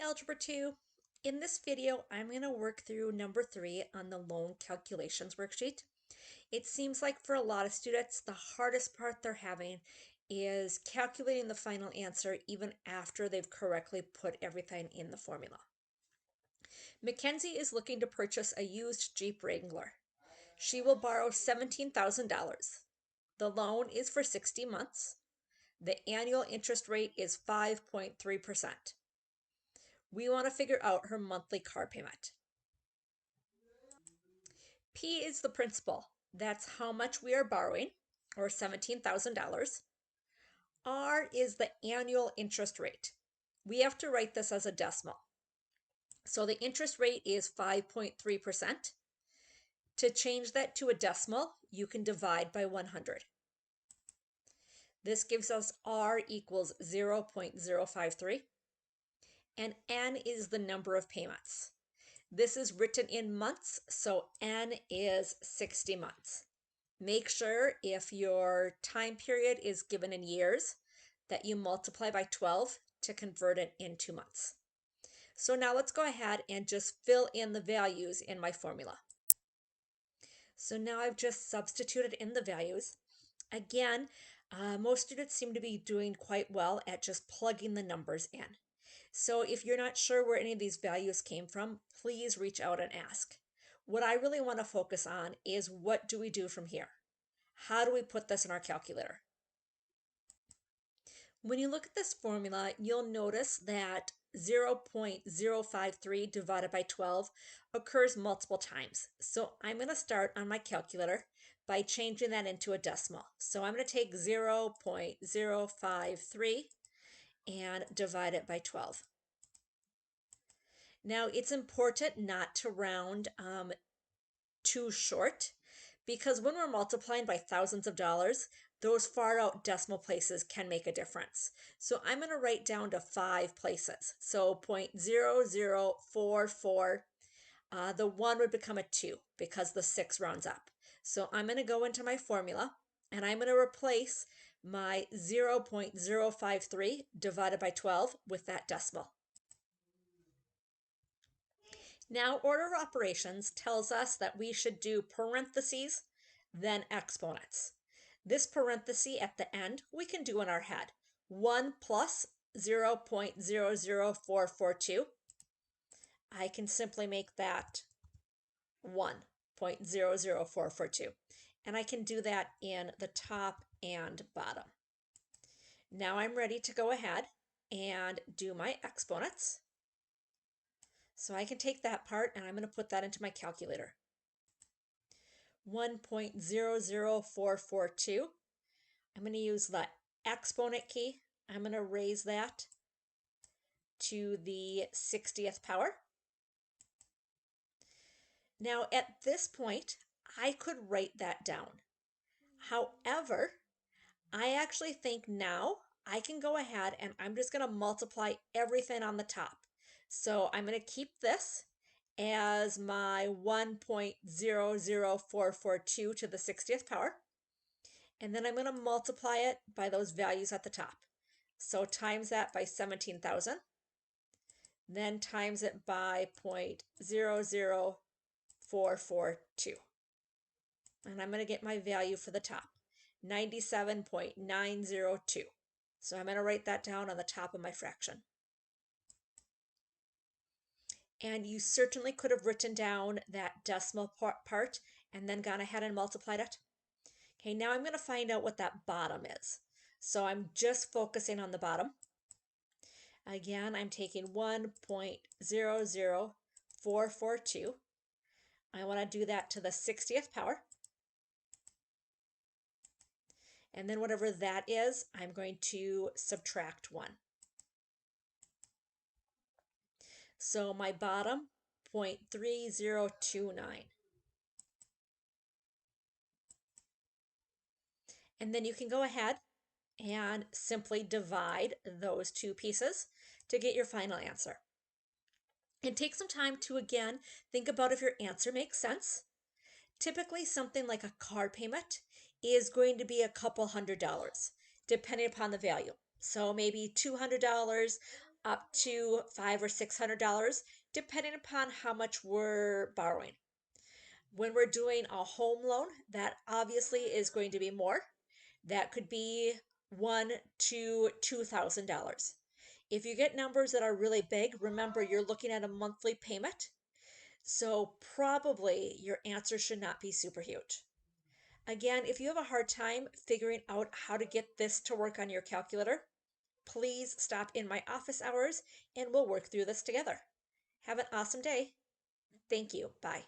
Algebra 2. In this video, I'm going to work through number 3 on the loan calculations worksheet. It seems like for a lot of students, the hardest part they're having is calculating the final answer even after they've correctly put everything in the formula. Mackenzie is looking to purchase a used Jeep Wrangler. She will borrow $17,000. The loan is for 60 months. The annual interest rate is 5.3%. We want to figure out her monthly car payment. P is the principal. That's how much we are borrowing, or $17,000. R is the annual interest rate. We have to write this as a decimal. So the interest rate is 5.3%. To change that to a decimal, you can divide by 100. This gives us R equals 0.053. And N is the number of payments. This is written in months, so N is 60 months. Make sure if your time period is given in years that you multiply by 12 to convert it into months. So now let's go ahead and just fill in the values in my formula. So now I've just substituted in the values. Again, most students seem to be doing quite well at just plugging the numbers in. So if you're not sure where any of these values came from, please reach out and ask. What I really want to focus on is what do we do from here? How do we put this in our calculator? When you look at this formula, you'll notice that 0.053 divided by 12 occurs multiple times. So I'm going to start on my calculator by changing that into a decimal. So I'm going to take 0.053 and divide it by 12. Now it's important not to round too short, because when we're multiplying by thousands of dollars, those far out decimal places can make a difference. So I'm going to write down to 5 places. So 0.0044, the 1 would become a 2 because the 6 rounds up. So I'm going to go into my formula and I'm going to replace my 0.053 divided by 12 with that decimal. Now, order of operations tells us that we should do parentheses, then exponents. This parenthesis at the end, we can do in our head. 1 plus 0.00442. I can simply make that 1.00442. And I can do that in the top and bottom. Now I'm ready to go ahead and do my exponents. So I can take that part and I'm going to put that into my calculator. 1.00442. I'm going to use the exponent key. I'm going to raise that to the 60th power. Now at this point, I could write that down. However, I actually think now I can go ahead and I'm just going to multiply everything on the top. So I'm going to keep this as my 1.00442 to the 60th power. And then I'm going to multiply it by those values at the top. So times that by 17,000. Then times it by 0.00442. And I'm going to get my value for the top, 97.902. So I'm going to write that down on the top of my fraction. And you certainly could have written down that decimal part and then gone ahead and multiplied it. Okay, now I'm going to find out what that bottom is. So I'm just focusing on the bottom. Again, I'm taking 1.00442. I want to do that to the 60th power. And then whatever that is, I'm going to subtract 1. So my bottom, 0.3029. And then you can go ahead and simply divide those two pieces to get your final answer. And take some time to, again, think about if your answer makes sense. Typically, something like a car payment is going to be a couple $100s, depending upon the value. So maybe $200 up to $500 or $600, depending upon how much we're borrowing. When we're doing a home loan, that obviously is going to be more. That could be $1,000 to $2,000. If you get numbers that are really big, remember you're looking at a monthly payment. So probably your answer should not be super huge. Again, if you have a hard time figuring out how to get this to work on your calculator, please stop in my office hours and we'll work through this together. Have an awesome day. Thank you. Bye.